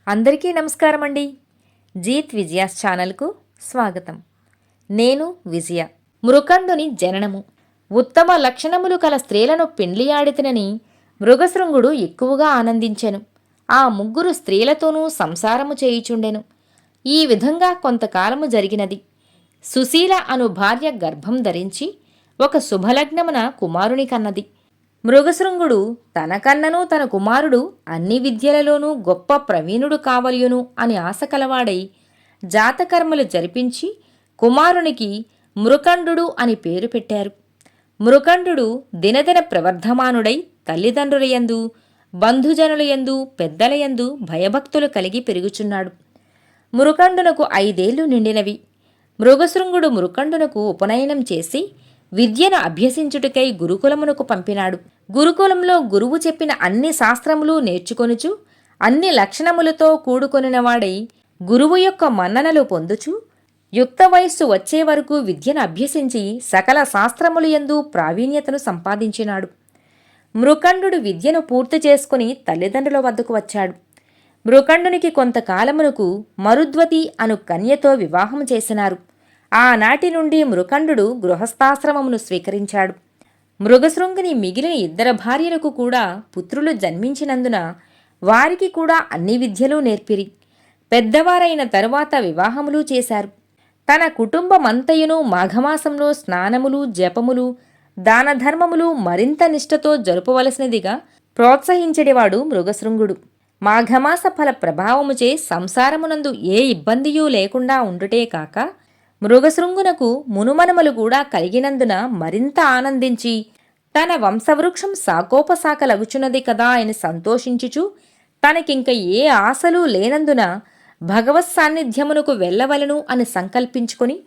అందరికీ నమస్కారం అండి. జీత్ విజయాస్ ఛానల్కు స్వాగతం. నేను విజయ. మృకండుని జననము. ఉత్తమ లక్షణములు కల స్త్రీలను పెండ్లియాడితినని మృగశృంగుడు ఎక్కువగా ఆనందించెను. ఆ ముగ్గురు స్త్రీలతోనూ సంసారము చేయుచుండెను. ఈ విధంగా కొంతకాలము జరిగినది. సుశీల అను భార్య గర్భం ధరించి ఒక శుభలగ్నమున కుమారుని కన్నది. మృగశృంగుడు తనకన్నను తన కుమారుడు అన్ని విద్యలలోనూ గొప్ప ప్రవీణుడు కావలయును అని ఆశ కలవాడై జాతకర్మలు జరిపించి కుమారునికి మృకండు అని పేరు పెట్టారు. మృకండు దినదిన ప్రవర్ధమానుడై తల్లిదండ్రులయందు బంధుజనులయందు పెద్దలయందు భయభక్తులు కలిగి పెరుగుచున్నాడు. మృకండునకు 5 నిండినవి. మృగశృంగుడు మృకండునకు ఉపనయనం చేసి విద్యను అభ్యసించుటకై గురుకులమునకు పంపినాడు. గురుకులంలో గురువు చెప్పిన అన్ని శాస్త్రములు నేర్చుకొనుచు అన్ని లక్షణములతో కూడుకొనినవాడై గురువు యొక్క మన్ననలు పొందుచు యుక్త వయస్సు వచ్చే వరకు విద్యను అభ్యసించి సకల శాస్త్రములయందు ప్రావీణ్యతను సంపాదించినాడు. మృకండు విద్యను పూర్తి చేసుకుని తల్లిదండ్రుల వద్దకు వచ్చాడు. మృకండునికి కొంతకాలమునకు మరుద్వతి అను కన్యతో వివాహం చేసినారు. ఆనాటి నుండి మృకండు గృహస్థాశ్రమమును స్వీకరించాడు. మృగశృంగుని మిగిలిన 2 భార్యలకు కూడా పుత్రులు జన్మించినందున వారికి కూడా అన్ని విద్యలు నేర్పిరి. పెద్దవారైన తరువాత వివాహములు చేశారు. తన కుటుంబమంతయును మాఘమాసంలో స్నానములు జపములు దానధర్మములు మరింత నిష్ఠతో జరుపవలసినదిగా ప్రోత్సహించెడివాడు మృగశృంగుడు. మాఘమాస ఫల ప్రభావముచే సంసారమునందు ఏ ఇబ్బందియూ లేకుండా ఉండుటే కాక మృగశృంగునకు మునుమనమలు కూడా కలిగినందున మరింత ఆనందించి తన వంశవృక్షం సాకోపసాకలగుచున్నది కదా అని సంతోషించుచు తనకింక ఏ ఆశలు లేనందున భగవత్ సాన్నిధ్యమునకు వెళ్ళవలను అని సంకల్పించుకుని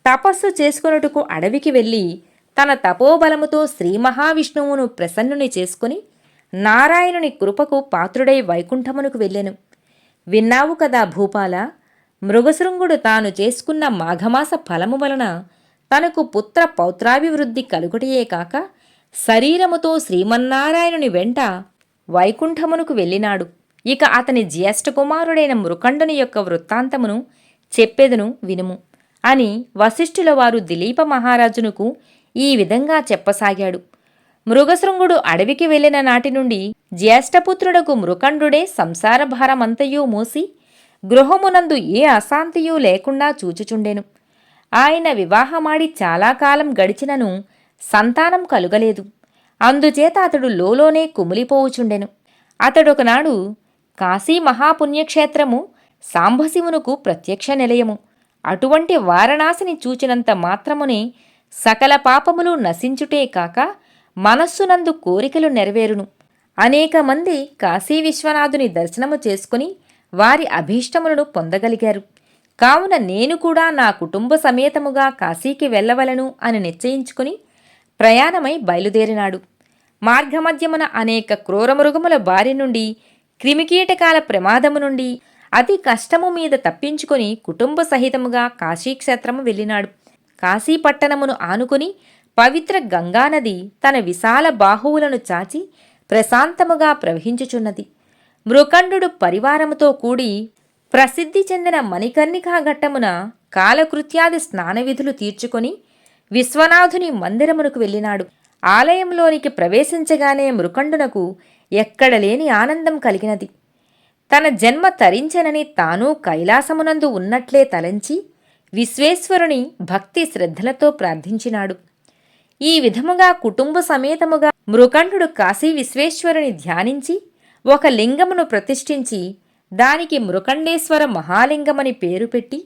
తపస్సు చేసుకొనుటకు అడవికి వెళ్ళి తన తపోబలముతో శ్రీ మహావిష్ణువును ప్రసన్నుని చేసుకుని నారాయణుని కృపకు పాత్రుడై వైకుంఠమునకు వెళ్ళెను. విన్నావు కదా భూపాల, మృగశృంగుడు తాను చేసుకున్న మాఘమాస ఫలము వలన తనకు పుత్ర పౌత్రాభివృద్ధి కలుగుటయే కాక శరీరముతో శ్రీమన్నారాయణుని వెంట వైకుంఠమునకు వెళ్ళినాడు. ఇక అతని జ్యేష్ఠ కుమారుడైన మృకండుని యొక్క వృత్తాంతమును చెప్పెదను వినుము అని వశిష్ఠుల వారు దిలీప మహారాజునకు ఈ విధంగా చెప్పసాగాడు. మృగశృంగుడు అడవికి వెళ్ళిన నాటి నుండి జ్యేష్ఠపుత్రుడకు మృకండుడే సంసార భారమంతయూ మోసి గృహమునందు ఏ అశాంతియూ లేకుండా చూచుచుండెను. ఆయన వివాహమాడి చాలా కాలం గడిచినను సంతానం కలుగలేదు. అందుచేత అతడు లోలోనే కుమిలిపోవుచుండెను. అతడొకనాడు కాశీ మహాపుణ్యక్షేత్రము సాంబశివునకు ప్రత్యక్ష నిలయము. అటువంటి వారణాసిని చూచినంత మాత్రమునే సకల పాపములు నశించుటే కాక మనస్సునందు కోరికలు నెరవేరును. అనేక మంది కాశీ విశ్వనాథుని దర్శనము చేసుకుని వారి అభీష్టములను పొందగలిగారు. కావున నేను కూడా నా కుటుంబ సమేతముగా కాశీకి వెళ్ళవలను అని నిశ్చయించుకుని ప్రయాణమై బయలుదేరినాడు. మార్గమధ్యమున అనేక క్రూరమృగముల బారి నుండి క్రిమికీటకాల ప్రమాదము నుండి అతి కష్టము మీద తప్పించుకొని కుటుంబ సహితముగా కాశీక్షేత్రము వెళ్ళినాడు. కాశీపట్టణమును ఆనుకుని పవిత్ర గంగానది తన విశాల బాహువులను చాచి ప్రశాంతముగా ప్రవహించుచున్నది. మృకండు పరివారముతో కూడి ప్రసిద్ధి చెందిన మణికర్ణికా ఘట్టమున కాలకృత్యాది స్నానవిధులు తీర్చుకొని విశ్వనాథుని మందిరమునకు వెళ్ళినాడు. ఆలయంలోనికి ప్రవేశించగానే మృకండునకు ఎక్కడలేని ఆనందం కలిగినది. తన జన్మ తరించెనని తాను కైలాసమునందు ఉన్నట్లే తలంచి విశ్వేశ్వరుని భక్తి శ్రద్ధలతో ప్రార్థించినాడు. ఈ విధముగా కుటుంబ సమేతముగా మృకండు కాశీ విశ్వేశ్వరుని ధ్యానించి ఒక లింగమును ప్రతిష్ఠించి దానికి మృకండేశ్వర మహాలింగమని పేరు పెట్టి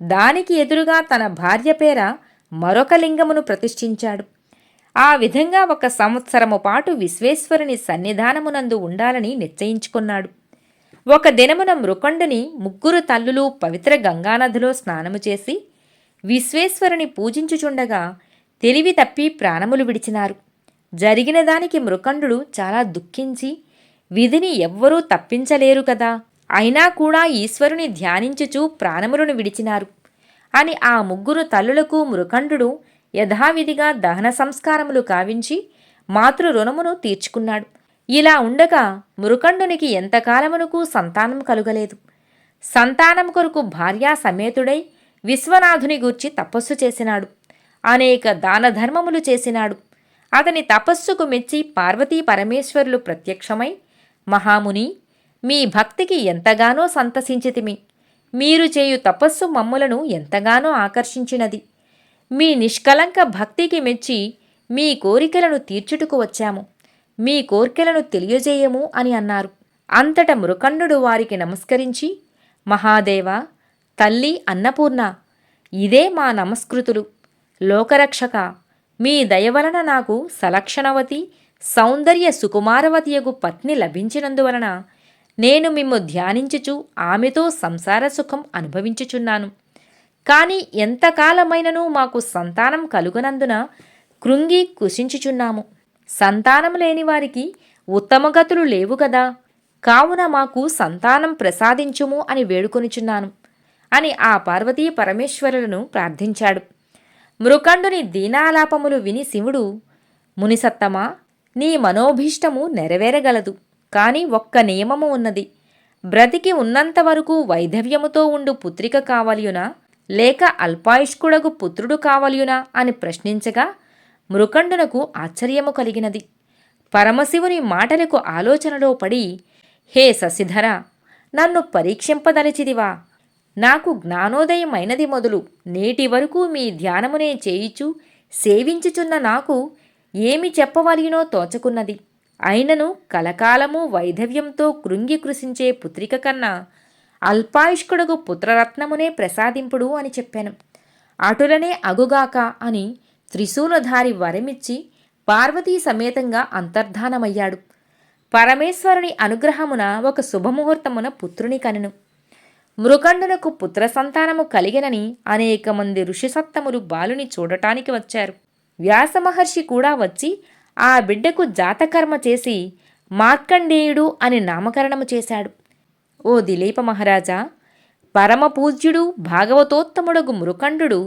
దానికి ఎదురుగా తన భార్య పేర మరొక లింగమును ప్రతిష్ఠించాడు. ఆ విధంగా 1 సంవత్సరము పాటు విశ్వేశ్వరుని సన్నిధానమునందు ఉండాలని నిశ్చయించుకున్నాడు. ఒక దినమున మృకండుని 3 తల్లులు పవిత్ర గంగానదిలో స్నానము చేసి విశ్వేశ్వరుని పూజించుచుండగా తెలివి తప్పి ప్రాణములు విడిచినారు. జరిగిన దానికి మృకండు చాలా దుఃఖించి విధిని ఎవ్వరూ తప్పించలేరు కదా, అయినా కూడా ఈశ్వరుని ధ్యానించుచూ ప్రాణములను విడిచినారు అని ఆ 3 తల్లులకు మృకండు యథావిధిగా దహన సంస్కారములు కావించి మాతృ రుణమును తీర్చుకున్నాడు. ఇలా ఉండగా మృకండునికి ఎంతకాలమునకు సంతానం కలుగలేదు. సంతానం కొరకు భార్యా సమేతుడై విశ్వనాథుని గూర్చి తపస్సు చేసినాడు. అనేక దానధర్మములు చేసినాడు. అతని తపస్సుకు మెచ్చి పార్వతీ పరమేశ్వరులు ప్రత్యక్షమై, మహాముని, మీ భక్తికి ఎంతగానో సంతసించితిమి. మీరు చేయు తపస్సు మమ్ములను ఎంతగానో ఆకర్షించినది. మీ నిష్కలంక భక్తికి మెచ్చి మీ కోరికలను తీర్చుటకు వచ్చాము. మీ కోర్కెలను తెలియజేయము అని అన్నారు. అంతట మృకండు వారికి నమస్కరించి, మహాదేవ, తల్లి అన్నపూర్ణ, ఇదే మా నమస్కృతులు. లోకరక్షక, మీ దయవలన నాకు సలక్షణవతి, సౌందర్య సుకుమారవతియగు పత్ని లభించినందువలన నేను మిమ్ము ధ్యానించుచు ఆమెతో సంసార సుఖం అనుభవించుచున్నాను. కాని ఎంతకాలమైనను మాకు సంతానం కలుగనందున కృంగి కుశించుచున్నాము. సంతానం లేని వారికి ఉత్తమగతులు లేవు గదా, కావున మాకు సంతానం ప్రసాదించుము అని వేడుకొనిచున్నాను అని ఆ పార్వతీ పరమేశ్వరులను ప్రార్థించాడు. మృకండుని దీనాలాపములు విని శివుడు, మునిసత్తమా, నీ మనోభీష్టము నెరవేరగలదు. కాని ఒక్క నియమము ఉన్నది. బ్రతికి ఉన్నంతవరకు వైధవ్యముతో ఉండు పుత్రిక కావలియునా, లేక అల్పాయుష్కుడగు పుత్రుడు కావలియునా అని ప్రశ్నించగా మృకండునకు ఆశ్చర్యము కలిగినది. పరమశివుని మాటలకు ఆలోచనలో పడి, హే శశిధర, నన్ను పరీక్షింపదలిచిదివా? నాకు జ్ఞానోదయమైనది మొదలు నేటి వరకు మీ ధ్యానమునే చేయిచు సేవించుచున్న నాకు ఏమి చెప్పవలయునో తోచకున్నది. అయినను కలకాలము వైధవ్యంతో కృంగి కృశించే పుత్రిక కన్నా అల్పాయుష్కుడగు పుత్రరత్నమునే ప్రసాదింపుడు అని చెప్పాను. అటులనే అగుగాక అని త్రిశూలధారి వరమిచ్చి పార్వతీ సమేతంగా అంతర్ధానమయ్యాడు. పరమేశ్వరుని అనుగ్రహమున ఒక శుభముహూర్తమున పుత్రుని కనెను. మృకండునకు పుత్ర సంతానము కలిగినని అనేక మంది ఋషిసత్తములు బాలుని చూడటానికి వచ్చారు. వ్యాసమహర్షి కూడా వచ్చి ఆ బిడ్డకు జాతకర్మ చేసి మార్కండేయుడు అని నామకరణము చేశాడు. ఓ దిలీప మహారాజా, పరమపూజ్యుడు భాగవతోత్తముడగు మృకండు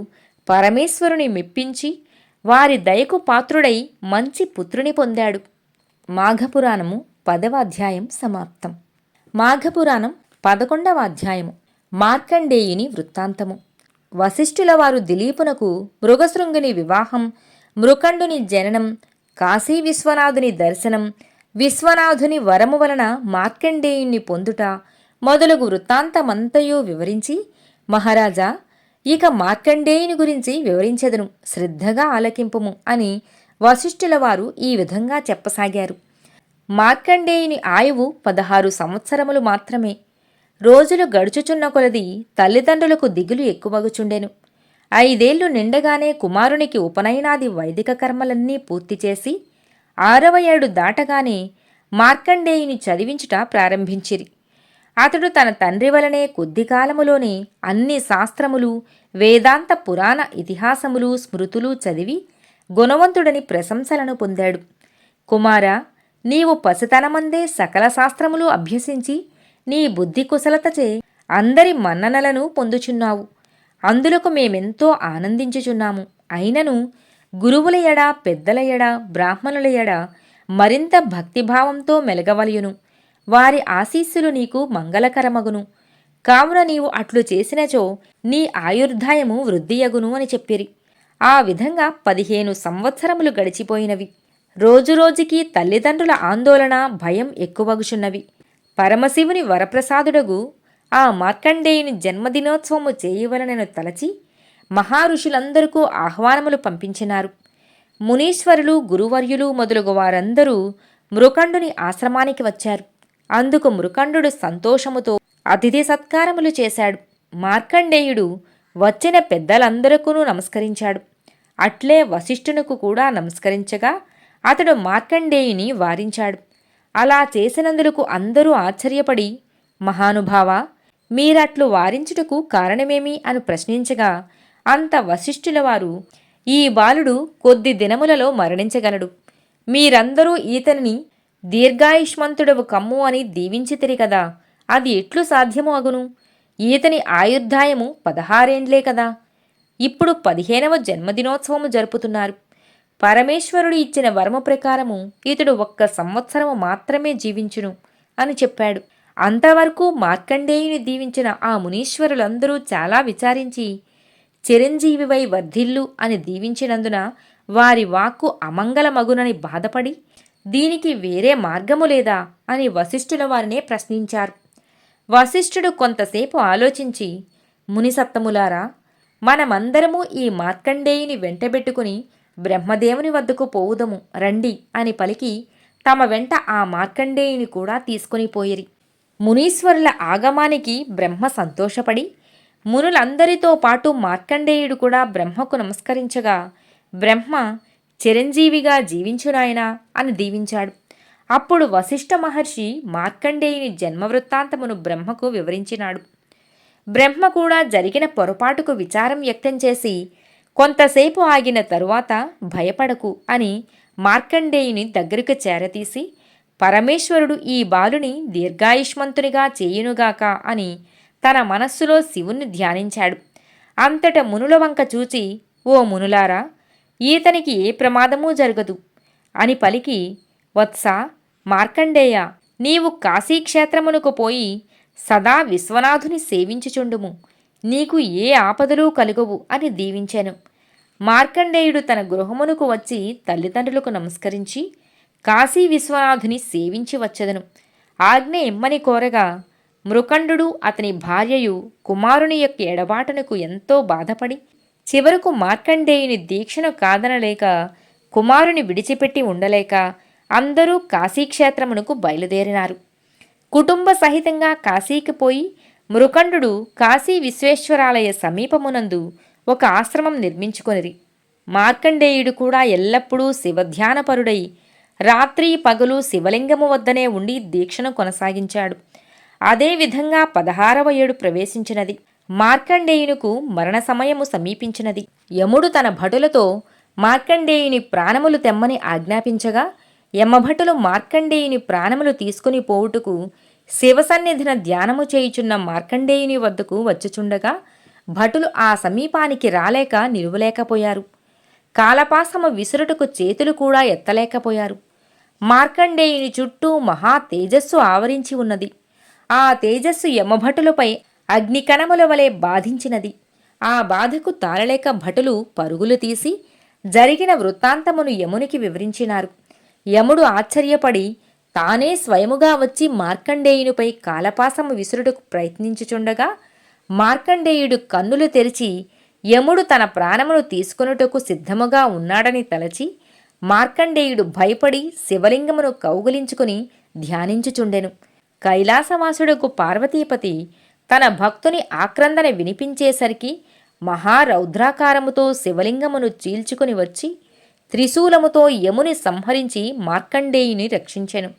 పరమేశ్వరుని మెప్పించి వారి దయకు పాత్రుడై మంచి పుత్రుని పొందాడు. మాఘపురాణము 10వ అధ్యాయం సమాప్తం. మాఘపురాణం 11వ అధ్యాయము మార్కండేయుని వృత్తాంతము. వశిష్ఠుల వారు దిలీపునకు మృగశృంగుని వివాహం, మృకండుని జననం, కాశీ విశ్వనాథుని దర్శనం, విశ్వనాథుని వరము వలన మార్కండేయుణ్ణి పొందుట మొదలగు వృత్తాంతమంతయు వివరించి, మహారాజా, ఇక మార్కండేయుని గురించి వివరించెదను, శ్రద్ధగా ఆలకింపుము అని వశిష్ఠుల వారు ఈ విధంగా చెప్పసాగారు. మార్కండేయుని ఆయువు 16 సంవత్సరములు మాత్రమే. రోజులు గడుచుచున్న కొలది తల్లిదండ్రులకు దిగులు ఎక్కువగుచుండెను. 5 ఏళ్లు నిండగానే కుమారునికి ఉపనయనాది వైదిక కర్మలన్నీ పూర్తి చేసి 6వ ఏడు దాటగానే మార్కండేయుని చదివించుట ప్రారంభించిరి. అతడు తన తండ్రి వలనే కొద్ది కాలములోనే అన్ని శాస్త్రములు, వేదాంత పురాణ ఇతిహాసములు, స్మృతులు చదివి గుణవంతుడని ప్రశంసలను పొందాడు. కుమారా, నీవు పసితనమందే సకల శాస్త్రములు అభ్యసించి నీ బుద్ధి కుశలతచే అందరి మన్ననలను పొందుచున్నావు. అందులకు మేమెంతో ఆనందించుచున్నాము. అయినను గురువుల ఎడ, పెద్దల ఎడ, బ్రాహ్మణుల ఎడ మరింత భక్తిభావంతో మెలగవలయును. వారి ఆశీస్సులు నీకు మంగళకరమగును. కావున నీవు అట్లు చేసినచో నీ ఆయుర్దాయము వృద్ధియగును అని చెప్పిరి. ఆ విధంగా 15 సంవత్సరములు గడిచిపోయినవి. రోజురోజుకి తల్లిదండ్రుల ఆందోళన, భయం ఎక్కువగుచున్నవి. పరమశివుని వరప్రసాదుడగు ఆ మార్కండేయుని జన్మదినోత్సవము చేయవలనను తలచి మహారుషులందరికీ ఆహ్వానములు పంపించినారు. మునీశ్వరులు, గురువర్యులు మొదలగు వారందరూ మృకండుని ఆశ్రమానికి వచ్చారు. అందుకు మృకండు సంతోషముతో అతిథి సత్కారములు చేశాడు. మార్కండేయుడు వచ్చిన పెద్దలందరికీ నమస్కరించాడు. అట్లే వశిష్ఠునకు కూడా నమస్కరించగా అతడు మార్కండేయుని వారించాడు. అలా చేసినందులకు అందరూ ఆశ్చర్యపడి, మహానుభావా, మీరట్లు వారించుటకు కారణమేమి అని ప్రశ్నించగా అంత వశిష్ఠుల వారు, ఈ బాలుడు కొద్ది దినములలో మరణించగలడు. మీరందరూ ఈతనిని దీర్ఘాయుష్మంతుడవు కమ్ము అని దీవించితిరి కదా, అది ఎట్లు సాధ్యము అగును? ఈతని ఆయుర్దాయము 16 ఏండ్లే కదా. ఇప్పుడు 15వ జన్మదినోత్సవము జరుపుతున్నారు. పరమేశ్వరుడు ఇచ్చిన వరము ప్రకారము ఇతడు 1 సంవత్సరము మాత్రమే జీవించును అని చెప్పాడు. అంతవరకు మార్కండేయుని దీవించిన ఆ మునీశ్వరులందరూ చాలా విచారించి చిరంజీవివై వర్ధిల్లు అని దీవించినందున వారి వాక్కు అమంగళమగునని బాధపడి దీనికి వేరే మార్గము లేదా అని వశిష్ఠుల వారినే ప్రశ్నించారు. వశిష్ఠుడు కొంతసేపు ఆలోచించి, మునిసత్తములారా, మనమందరము ఈ మార్కండేయుని వెంటబెట్టుకుని బ్రహ్మదేవుని వద్దకు పోవుదము రండి అని పలికి తమ వెంట ఆ మార్కండేయుని కూడా తీసుకుని పోయిరి. మునీశ్వరుల ఆగమానికి బ్రహ్మ సంతోషపడి మునులందరితో పాటు మార్కండేయుడు కూడా బ్రహ్మకు నమస్కరించగా బ్రహ్మ చిరంజీవిగా జీవించునాయనా అని దీవించాడు. అప్పుడు వశిష్ఠ మహర్షి మార్కండేయుని జన్మవృత్తాంతమును బ్రహ్మకు వివరించినాడు. బ్రహ్మ కూడా జరిగిన పొరపాటుకు విచారం వ్యక్తం చేసి కొంతసేపు ఆగిన తరువాత భయపడకు అని మార్కండేయుని దగ్గరకు చేరతీసి పరమేశ్వరుడు ఈ బాలుని దీర్ఘాయుష్మంతునిగా చేయునుగాక అని తన మనస్సులో శివుణ్ణి ధ్యానించాడు. అంతట మునుల వంక చూచి, ఓ మునులారా, ఈతనికి ఏ ప్రమాదమూ జరగదు అని పలికి, వత్స మార్కండేయ, నీవు కాశీక్షేత్రమునకు పోయి సదా విశ్వనాథుని సేవించుచుండుము, నీకు ఏ ఆపదలు కలుగవు అని దీవించెను. మార్కండేయుడు తన గృహమునకు వచ్చి తల్లిదండ్రులకు నమస్కరించి కాశీ విశ్వనాథుని సేవించి వచ్చెదను. ఆజ్ఞ ఇమ్మని కోరగా మృకండు అతని భార్యయు కుమారుని యొక్క ఎడబాటునకు ఎంతో బాధపడి చివరకు మార్కండేయుని దీక్షను కాదనలేక కుమారుని విడిచిపెట్టి ఉండలేక అందరూ కాశీక్షేత్రమునకు బయలుదేరినారు. కుటుంబ సహితంగా కాశీకి పోయి మృకండు కాశీ విశ్వేశ్వరాలయ సమీపమునందు ఒక ఆశ్రమం నిర్మించుకొనిరి. మార్కండేయుడు కూడా ఎల్లప్పుడూ శివధ్యానపరుడై రాత్రి పగలు శివలింగము వద్దనే ఉండి దీక్షను కొనసాగించాడు. అదేవిధంగా 16వ ఏడు ప్రవేశించినది. మార్కండేయునకు మరణ సమయము సమీపించినది. యముడు తన భటులతో మార్కండేయుని ప్రాణములు తెమ్మని ఆజ్ఞాపించగా యమభటులు మార్కండేయుని ప్రాణములు తీసుకుని పోవుటకు శివసన్నిధిన ధ్యానము చేయుచున్న మార్కండేయుని వద్దకు వచ్చుచుండగా భటులు ఆ సమీపానికి రాలేక నిలువలేకపోయారు. కాలపాసము విసురుటకు చేతులు కూడా ఎత్తలేకపోయారు. మార్కండేయుని చుట్టూ మహా తేజస్సు ఆవరించి ఉన్నది. ఆ తేజస్సు యమభటులపై అగ్నికణముల వలె బాధించినది. ఆ బాధకు తాళలేక భటులు పరుగులు తీసి జరిగిన వృత్తాంతమును యమునికి వివరించినారు. యముడు ఆశ్చర్యపడి తానే స్వయముగా వచ్చి మార్కండేయునిపై కాలపాసము విసురుటకు ప్రయత్నించుచుండగా మార్కండేయుడు కన్నులు తెరిచి యముడు తన ప్రాణమును తీసుకొనుటకు సిద్ధముగా ఉన్నాడని తలచి మార్కండేయుడు భయపడి శివలింగమును కౌగులించుకుని ధ్యానించుచుండెను. కైలాసవాసుడుకు పార్వతీపతి తన భక్తుని ఆక్రందన వినిపించేసరికి మహారౌద్రాకారముతో శివలింగమును చీల్చుకుని వచ్చి త్రిశూలముతో యముని సంహరించి మార్కండేయుని రక్షించెను.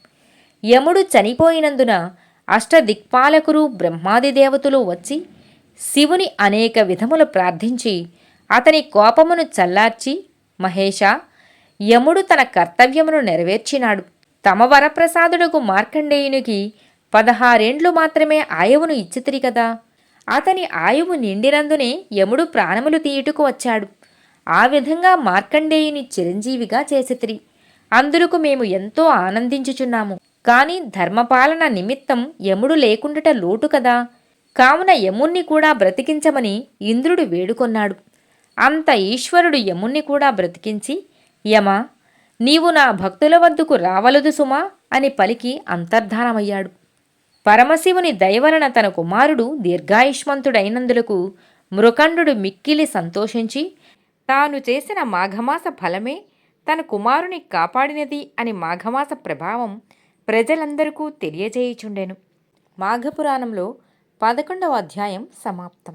యముడు చనిపోయినందున అష్టదిక్పాలకులు బ్రహ్మాది దేవతలు వచ్చి శివుని అనేక విధములు ప్రార్థించి అతని కోపమును చల్లార్చి, మహేష, యముడు తన కర్తవ్యమును నెరవేర్చినాడు. తమ వరప్రసాదుడుకు మార్కండేయునికి 16 ఏండ్లు మాత్రమే ఆయువును ఇచ్చితిరి కదా. అతని ఆయువు నిండినందునే యముడు ప్రాణములు తీయుటకు వచ్చాడు. ఆ విధంగా మార్కండేయుని చిరంజీవిగా చేసితిరి. అందులకు మేము ఎంతో ఆనందించుచున్నాము. కాని ధర్మపాలన నిమిత్తం యముడు లేకుండుట లోటు కదా. కావున యముణ్ణి కూడా బ్రతికించమని ఇంద్రుడు వేడుకొన్నాడు. అంత ఈశ్వరుడు యముణ్ణి కూడా బ్రతికించి, యమ, నీవు నా భక్తుల వద్దకు రావలదు సుమా అని పలికి అంతర్ధానమయ్యాడు. పరమశివుని దయవలన తన కుమారుడు దీర్ఘాయుష్మంతుడైనందులకు మృకండు మిక్కిలి సంతోషించి తాను చేసిన మాఘమాస ఫలమే తన కుమారుని కాపాడినది అని మాఘమాస ప్రభావం ప్రజలందరికీ తెలియజేయుచుండెను. మాఘపురాణంలో 11వ అధ్యాయం సమాప్తం.